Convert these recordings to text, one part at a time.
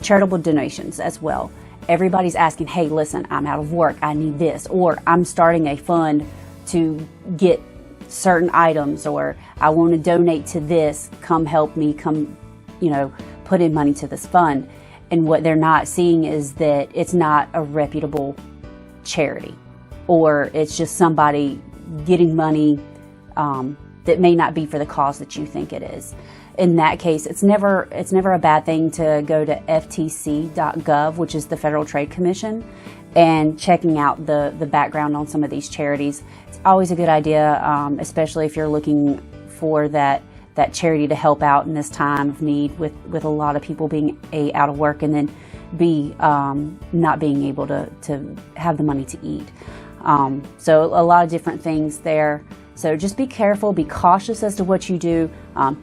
charitable donations as well. Everybody's asking, hey, listen, I'm out of work, I need this, or I'm starting a fund to get certain items, or I want to donate to this, come help me, come, put in money to this fund. And what they're not seeing is that it's not a reputable charity, or it's just somebody getting money that may not be for the cause that you think it is. In that case, it's never a bad thing to go to ftc.gov, which is the Federal Trade Commission, and checking out the background on some of these charities. It's always a good idea, especially if you're looking for that charity to help out in this time of need with a lot of people being out of work and then not being able to have the money to eat. So a lot of different things there. So just be careful, be cautious as to what you do.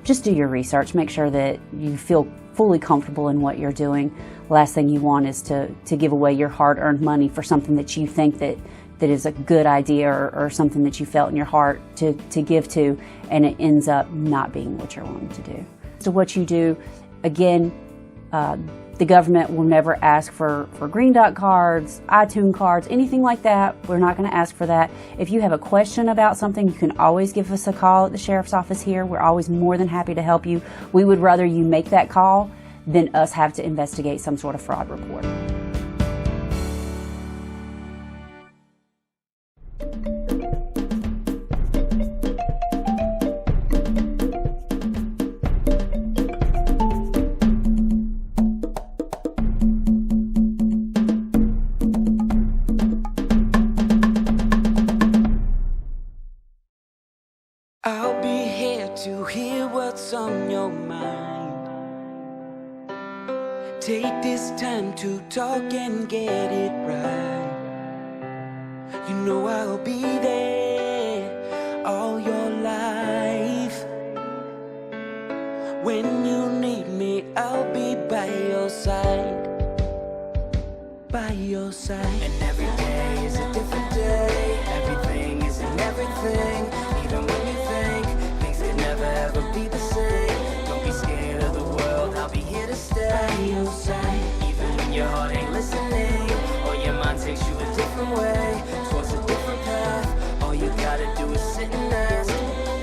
Just do your research. Make sure that you feel fully comfortable in what you're doing. Last thing you want is to give away your hard-earned money for something that you think that is a good idea, or something that you felt in your heart to give to, and it ends up not being what you're wanting to do. So what you do, again, the government will never ask for Green Dot cards, iTunes cards, anything like that. We're not going to ask for that. If you have a question about something, you can always give us a call at the Sheriff's Office here. We're always more than happy to help you. We would rather you make that call than us have to investigate some sort of fraud report. I'll be here to hear what's on your mind. Take this time to talk and get it right. You know I'll be there all your life. When you need me, I'll be by your side. By your side. And every day is a different day. Everything is in everything. Even when you think things could never ever be the same, don't be scared of the world, I'll be here to stay. By your side. Even when your heart ain't listening, or your mind takes you a different way, towards a different path, all you gotta do is sit and ask.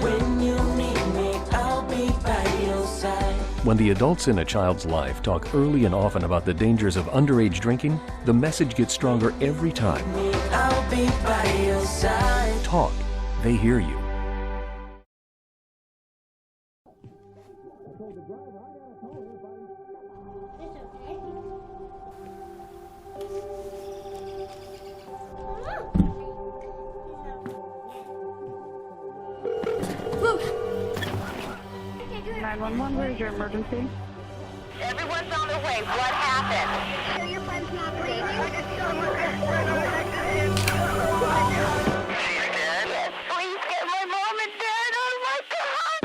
When you need me, I'll be by your side. When the adults in a child's life talk early and often about the dangers of underage drinking, the message gets stronger every time. I'll be by your side. Talk. They hear you. Where's your emergency? Everyone's on their way. What happened? Your friend's not breathing. She's dead? Yes, please get my mom and dad. Oh my God!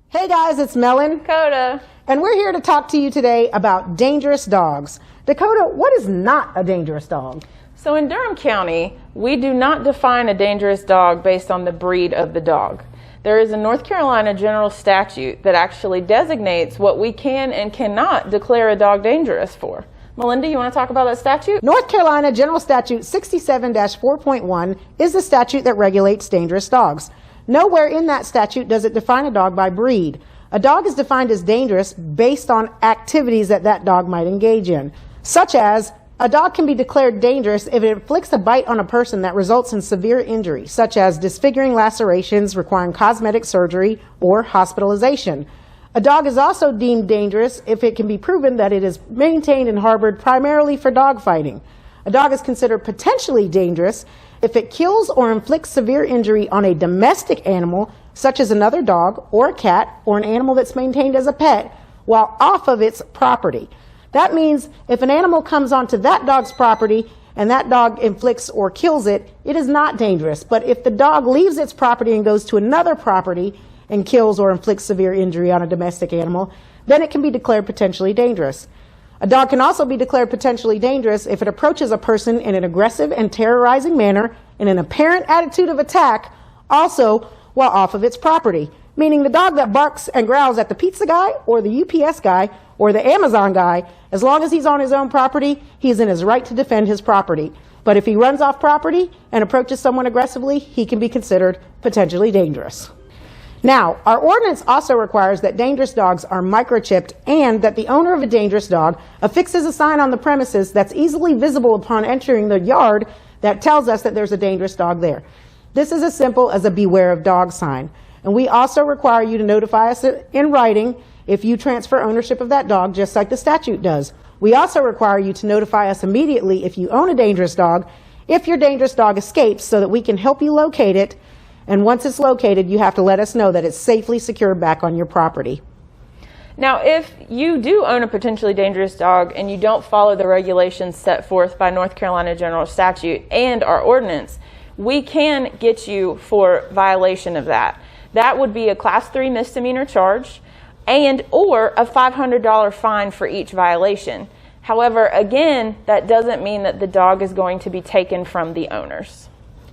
Hey guys, it's Melon. Dakota. And we're here to talk to you today about dangerous dogs. Dakota, what is not a dangerous dog? So in Durham County, we do not define a dangerous dog based on the breed of the dog. There is a North Carolina general statute that actually designates what we can and cannot declare a dog dangerous for. Melinda, you want to talk about that statute? North Carolina General Statute 67-4.1 is the statute that regulates dangerous dogs. Nowhere in that statute does it define a dog by breed. A dog is defined as dangerous based on activities that dog might engage in, such as a dog can be declared dangerous if it inflicts a bite on a person that results in severe injury, such as disfiguring lacerations requiring cosmetic surgery or hospitalization. A dog is also deemed dangerous if it can be proven that it is maintained and harbored primarily for dog fighting. A dog is considered potentially dangerous if it kills or inflicts severe injury on a domestic animal, such as another dog or a cat or an animal that's maintained as a pet, while off of its property. That means if an animal comes onto that dog's property and that dog inflicts or kills it, it is not dangerous. But if the dog leaves its property and goes to another property and kills or inflicts severe injury on a domestic animal, then it can be declared potentially dangerous. A dog can also be declared potentially dangerous if it approaches a person in an aggressive and terrorizing manner in an apparent attitude of attack, Also, while off of its property, meaning the dog that barks and growls at the pizza guy or the UPS guy or the Amazon guy, as long as he's on his own property, he's in his right to defend his property. But if he runs off property and approaches someone aggressively, he can be considered potentially dangerous. Now, our ordinance also requires that dangerous dogs are microchipped and that the owner of a dangerous dog affixes a sign on the premises that's easily visible upon entering the yard that tells us that there's a dangerous dog there. This is as simple as a beware of dog sign. And we also require you to notify us in writing if you transfer ownership of that dog, just like the statute does. We also require you to notify us immediately if you own a dangerous dog, if your dangerous dog escapes, so that we can help you locate it. And once it's located, you have to let us know that it's safely secured back on your property. Now, if you do own a potentially dangerous dog and you don't follow the regulations set forth by North Carolina General Statute and our ordinance, we can get you for violation of that. That would be a Class 3 misdemeanor charge and or a $500 fine for each violation. However, again, that doesn't mean that the dog is going to be taken from the owners.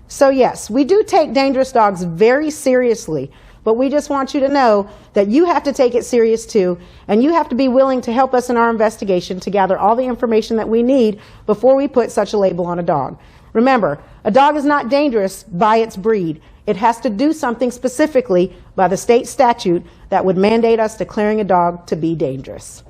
So yes, we do take dangerous dogs very seriously, but we just want you to know that you have to take it serious too, and you have to be willing to help us in our investigation to gather all the information that we need before we put such a label on a dog. Remember, a dog is not dangerous by its breed. It has to do something specifically by the state statute that would mandate us declaring a dog to be dangerous.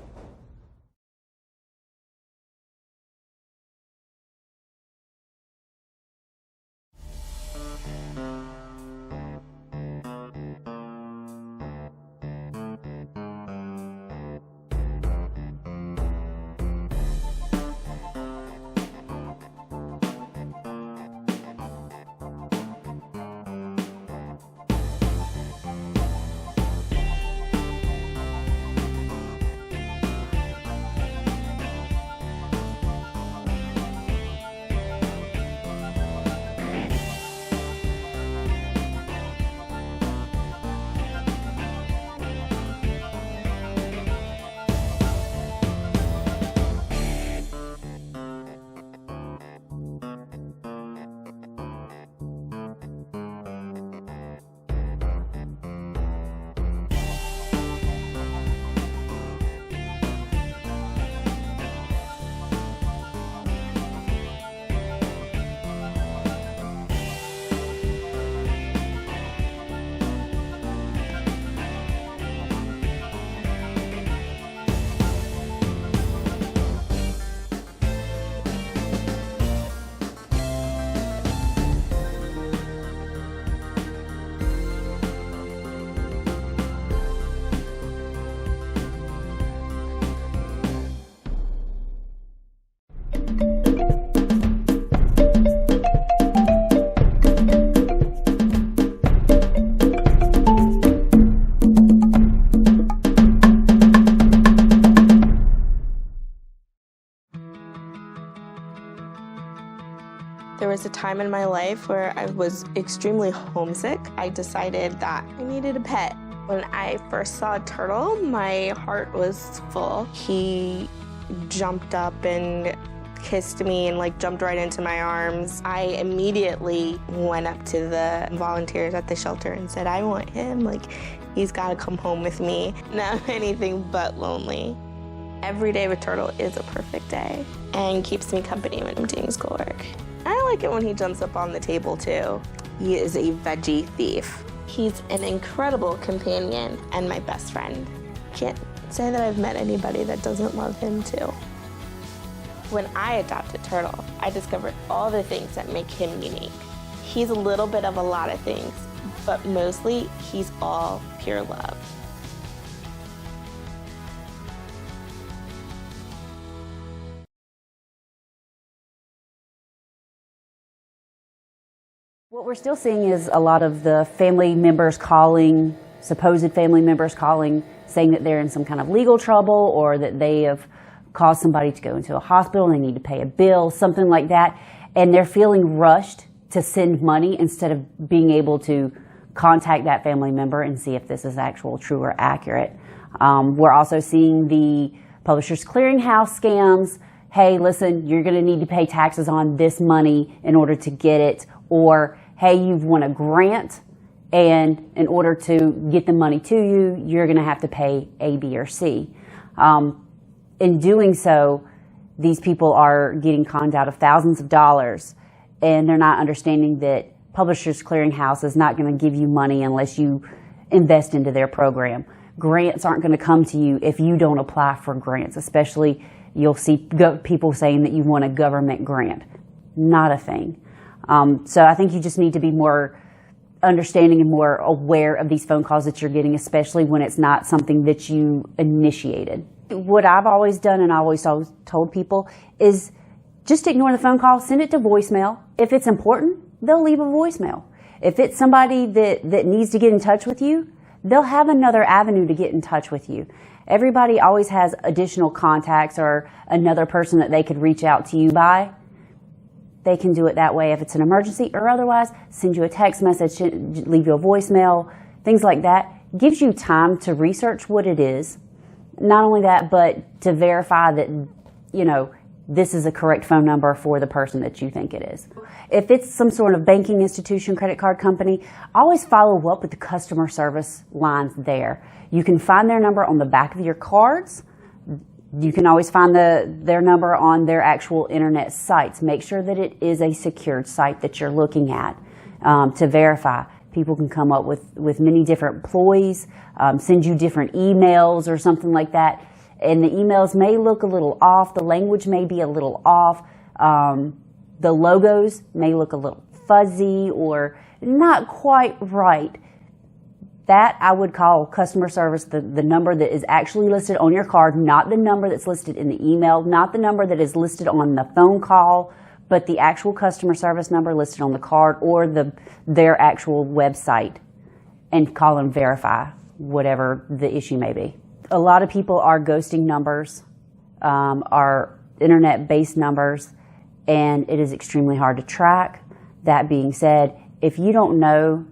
There was a time in my life where I was extremely homesick. I decided that I needed a pet. When I first saw a turtle, my heart was full. He jumped up and kissed me and jumped right into my arms. I immediately went up to the volunteers at the shelter and said, I want him. He's got to come home with me. Not anything but lonely. Every day with Turtle is a perfect day and keeps me company when I'm doing schoolwork. I like it when he jumps up on the table too. He is a veggie thief. He's an incredible companion and my best friend. Can't say that I've met anybody that doesn't love him too. When I adopted Turtle, I discovered all the things that make him unique. He's a little bit of a lot of things, but mostly he's all pure love. What we're still seeing is a lot of the family members calling, supposed family members calling, saying that they're in some kind of legal trouble or that they have caused somebody to go into a hospital and they need to pay a bill, something like that. And they're feeling rushed to send money instead of being able to contact that family member and see if this is actual, true, or accurate. We're also seeing the Publishers Clearinghouse scams. Hey, listen, you're going to need to pay taxes on this money in order to get it. Or, hey, you've won a grant and in order to get the money to you, you're going to have to pay A, B, or C. In doing so, these people are getting conned out of thousands of dollars, and they're not understanding that Publishers Clearinghouse is not going to give you money unless you invest into their program. Grants aren't going to come to you if you don't apply for grants, especially you'll see people saying that you want a government grant. Not a thing. So I think you just need to be more understanding and more aware of these phone calls that you're getting, especially when it's not something that you initiated. What I've always done and I always told people is just ignore the phone call, send it to voicemail. If it's important, they'll leave a voicemail. If it's somebody that needs to get in touch with you, they'll have another avenue to get in touch with you. Everybody always has additional contacts or another person that they could reach out to you by. They can do it that way if it's an emergency, or otherwise send you a text message, leave you a voicemail, things like that. Gives you time to research what it is. Not only that, but to verify that, this is a correct phone number for the person that you think it is. If it's some sort of banking institution, credit card company, always follow up with the customer service lines there. You can find their number on the back of your cards. You can always find their number on their actual internet sites. Make sure that it is a secured site that you're looking at to verify. People can come up with many different ploys, send you different emails or something like that. And the emails may look a little off. The language may be a little off. The logos may look a little fuzzy or not quite right. That I would call customer service, the number that is actually listed on your card, not the number that's listed in the email, not the number that is listed on the phone call, but the actual customer service number listed on the card or their actual website, and call and verify whatever the issue may be. A lot of people are ghosting numbers, are internet-based numbers, and it is extremely hard to track. That being said, if you don't know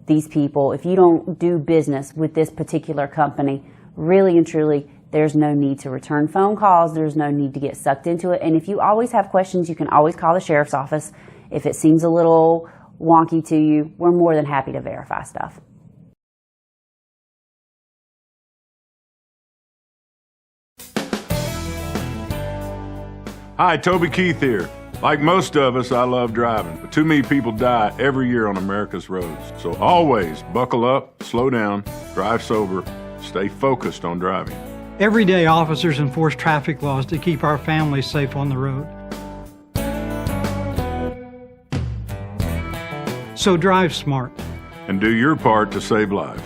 these people, if you don't do business with this particular company, really and truly, there's no need to return phone calls. There's no need to get sucked into it. And if you always have questions, you can always call the sheriff's office. If it seems a little wonky to you, we're more than happy to verify stuff. Hi, Toby Keith here. Like most of us, I love driving, but too many people die every year on America's roads. So always buckle up, slow down, drive sober, stay focused on driving. Every day, officers enforce traffic laws to keep our families safe on the road. So drive smart. And do your part to save lives.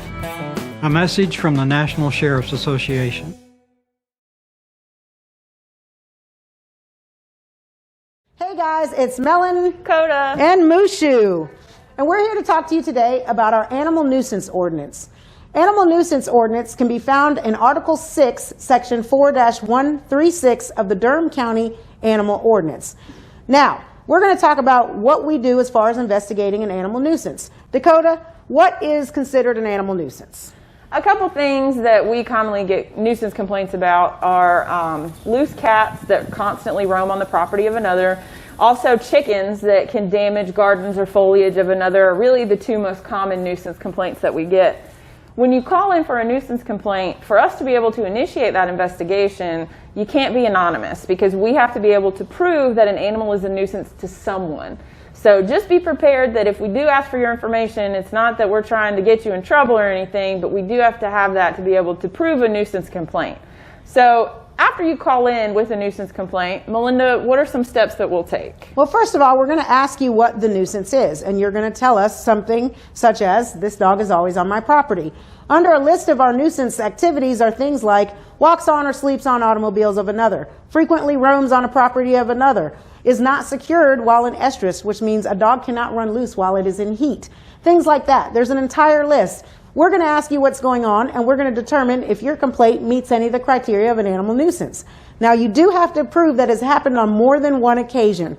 A message from the National Sheriff's Association. Hey guys, it's Melon, Coda, and Mushu, and we're here to talk to you today about our Animal Nuisance Ordinance. Animal Nuisance Ordinance can be found in Article 6, Section 4-136 of the Durham County Animal Ordinance. Now, we're going to talk about what we do as far as investigating an animal nuisance. Dakota, what is considered an animal nuisance? A couple things that we commonly get nuisance complaints about are loose cats that constantly roam on the property of another. Also chickens that can damage gardens or foliage of another are really the two most common nuisance complaints that we get. When you call in for a nuisance complaint, for us to be able to initiate that investigation, you can't be anonymous because we have to be able to prove that an animal is a nuisance to someone. So just be prepared that if we do ask for your information, it's not that we're trying to get you in trouble or anything, but we do have to have that to be able to prove a nuisance complaint. So after you call in with a nuisance complaint, Melinda, what are some steps that we'll take? Well, first of all, we're going to ask you what the nuisance is, and you're going to tell us something such as, this dog is always on my property. Under a list of our nuisance activities are things like walks on or sleeps on automobiles of another, frequently roams on a property of another, is not secured while in estrus, which means a dog cannot run loose while it is in heat. Things like that. There's an entire list. We're going to ask you what's going on, and we're going to determine if your complaint meets any of the criteria of an animal nuisance. Now, you do have to prove that it's happened on more than one occasion.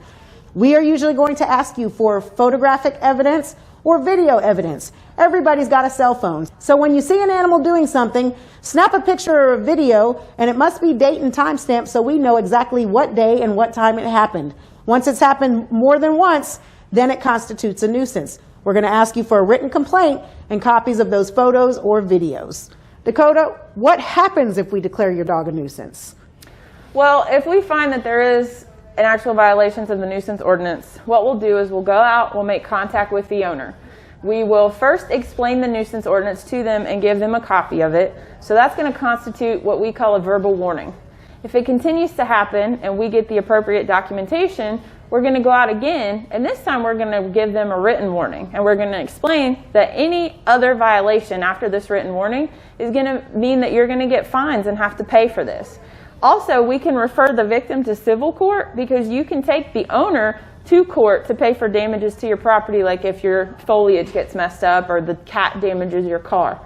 We are usually going to ask you for photographic evidence or video evidence. Everybody's got a cell phone. So when you see an animal doing something, snap a picture or a video, and it must be date and time stamped so we know exactly what day and what time it happened. Once it's happened more than once, then it constitutes a nuisance. We're going to ask you for a written complaint and copies of those photos or videos. Dakota, what happens if we declare your dog a nuisance? Well, if we find that there is an actual violation of the nuisance ordinance, what we'll do is we'll go out, we'll make contact with the owner. We will first explain the nuisance ordinance to them and give them a copy of it. So that's going to constitute what we call a verbal warning. If it continues to happen and we get the appropriate documentation, we're going to go out again, and this time we're going to give them a written warning. And we're going to explain that any other violation after this written warning is going to mean that you're going to get fines and have to pay for this. Also, we can refer the victim to civil court because you can take the owner to court to pay for damages to your property, like if your foliage gets messed up or the cat damages your car.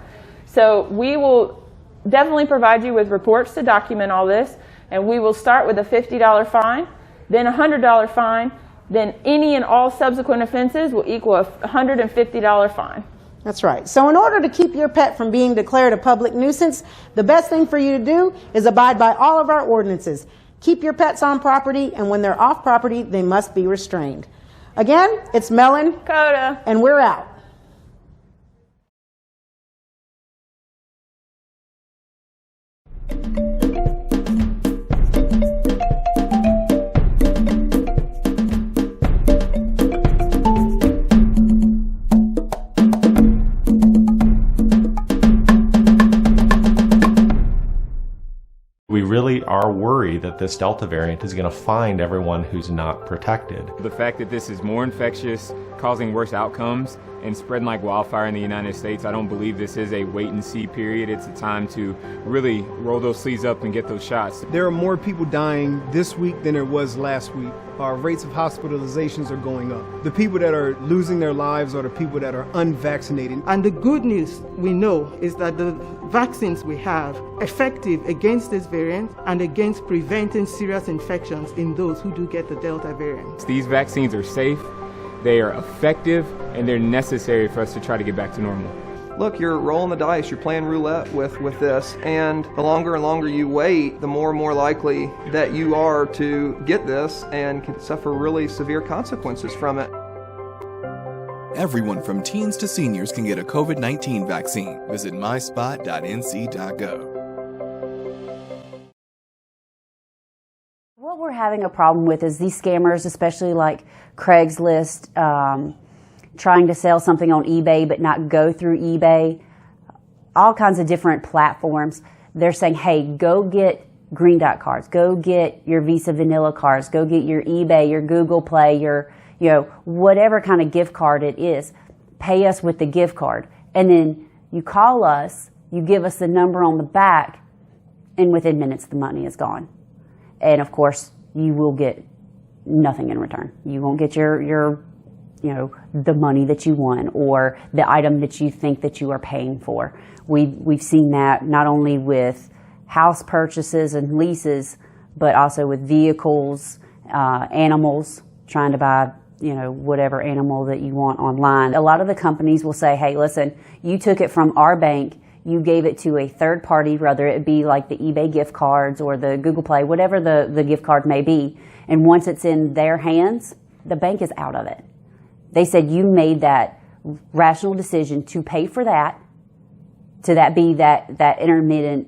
So we will definitely provide you with reports to document all this, and we will start with a $50 fine, then a $100 fine, then any and all subsequent offenses will equal a $150 fine. That's right. So in order to keep your pet from being declared a public nuisance, the best thing for you to do is abide by all of our ordinances. Keep your pets on property, and when they're off property, they must be restrained. Again, it's Melon, Dakota, and we're out. We really are worried that this Delta variant is going to find everyone who's not protected. The fact that this is more infectious, causing worse outcomes, and spreading like wildfire in the United States, I don't believe this is a wait-and-see period. It's a time to really roll those sleeves up and get those shots. There are more people dying this week than there was last week. Our rates of hospitalizations are going up. The people that are losing their lives are the people that are unvaccinated. And the good news we know is that the vaccines we have are effective against this variant and against preventing serious infections in those who do get the Delta variant. These vaccines are safe, they are effective, and they're necessary for us to try to get back to normal. Look, you're rolling the dice, you're playing roulette with this, and the longer and longer you wait, the more and more likely that you are to get this and can suffer really severe consequences from it. Everyone from teens to seniors can get a COVID-19 vaccine. Visit myspot.nc.gov. What we're having a problem with is these scammers, especially like Craigslist, trying to sell something on eBay but not go through eBay, all kinds of different platforms. They're saying, hey, go get Green Dot cards, go get your Visa Vanilla cards, go get your eBay, your Google Play, your, whatever kind of gift card it is. Pay us with the gift card. And then you call us, you give us the number on the back, and within minutes the money is gone. And of course, you will get nothing in return. You won't get your the money that you won or the item that you think that you are paying for. We've seen that not only with house purchases and leases, but also with vehicles, animals, trying to buy, whatever animal that you want online. A lot of the companies will say, hey, listen, you took it from our bank, you gave it to a third party, whether it be like the eBay gift cards or the Google Play, whatever the gift card may be. And once it's in their hands, the bank is out of it. They said you made that rational decision to pay for that, to that be that intermittent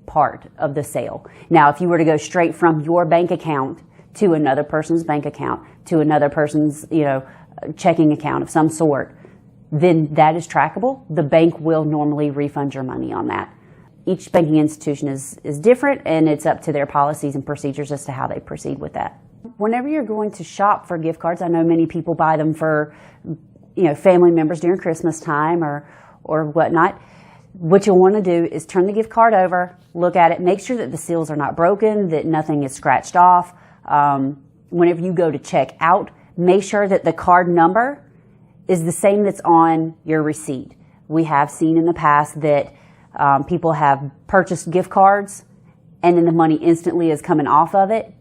part of the sale. Now, if you were to go straight from your bank account to another person's bank account, to another person's, checking account of some sort, then that is trackable. The bank will normally refund your money on that. Each banking institution is different, and it's up to their policies and procedures as to how they proceed with that. Whenever you're going to shop for gift cards, I know many people buy them for, family members during Christmas time or whatnot. What you'll want to do is turn the gift card over, look at it, make sure that the seals are not broken, that nothing is scratched off. Whenever you go to check out, make sure that the card number is the same that's on your receipt. We have seen in the past that people have purchased gift cards and then the money instantly is coming off of it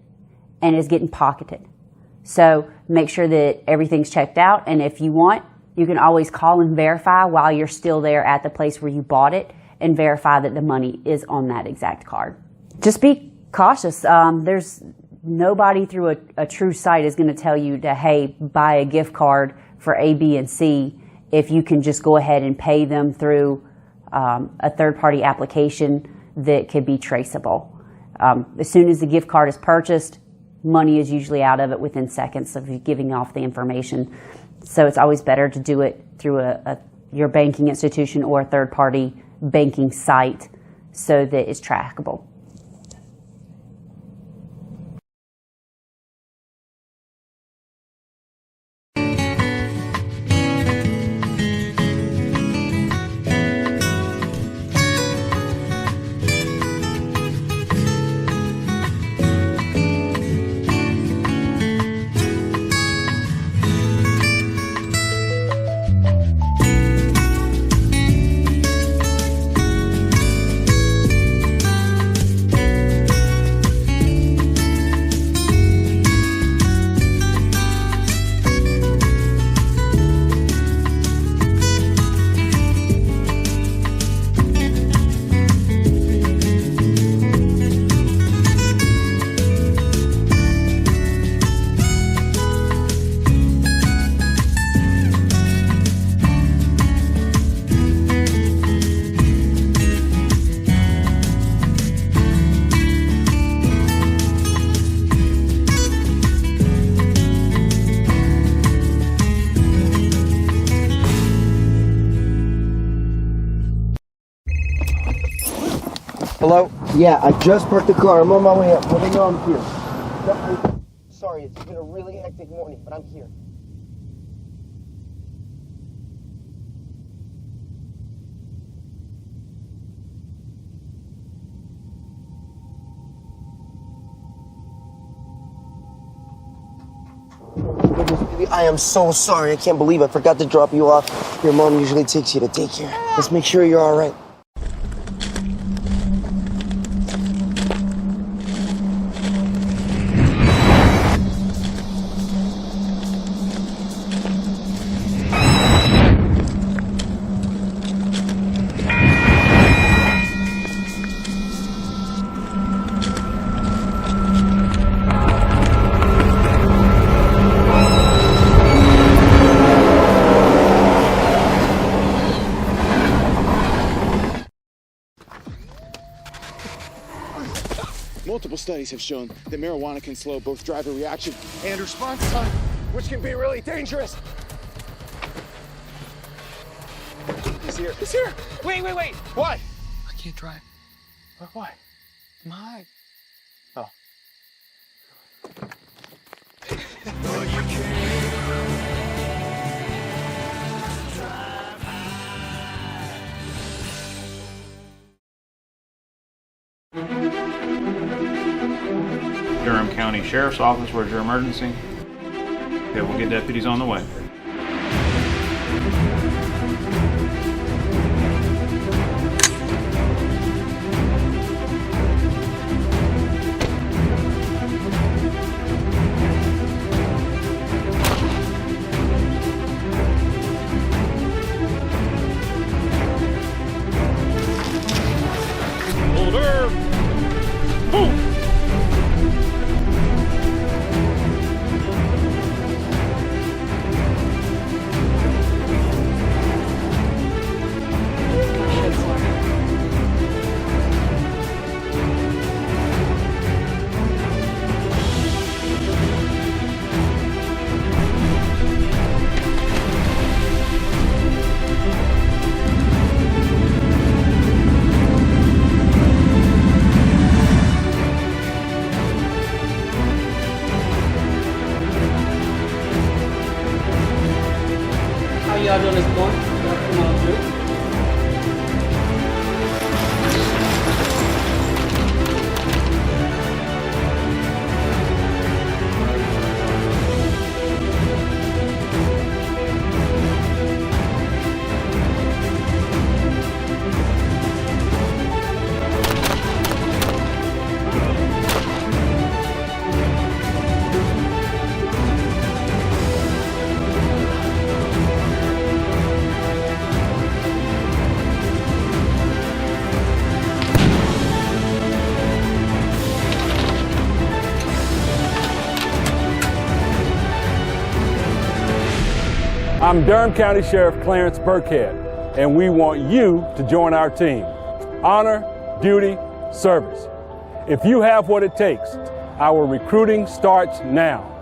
and is getting pocketed. So make sure that everything's checked out, and if you want, you can always call and verify while you're still there at the place where you bought it and verify that the money is on that exact card. Just be cautious. There's nobody through a true site is going to tell you to, hey, buy a gift card for A, B, and C if you can just go ahead and pay them through a third-party application that could be traceable. As soon as the gift card is purchased, money is usually out of it within seconds of you giving off the information. So it's always better to do it through your banking institution or a third-party banking site so that it's trackable. Hello? Yeah, I just parked the car. I'm on my way up. Well, they know I'm here. No, sorry, it's been a really hectic morning, but I'm here. I am so sorry. I can't believe I forgot to drop you off. Your mom usually takes you to daycare. Let's make sure you're all right. Multiple studies have shown that marijuana can slow both driver reaction and response time, which can be really dangerous. He's here. He's here. Wait. What? I can't drive. Why? My. Oh. Durham County Sheriff's Office, where's your emergency? Okay, we'll get deputies on the way. Order! Move! I'm Durham County Sheriff Clarence Burkhead, and we want you to join our team. Honor, duty, service. If you have what it takes, our recruiting starts now.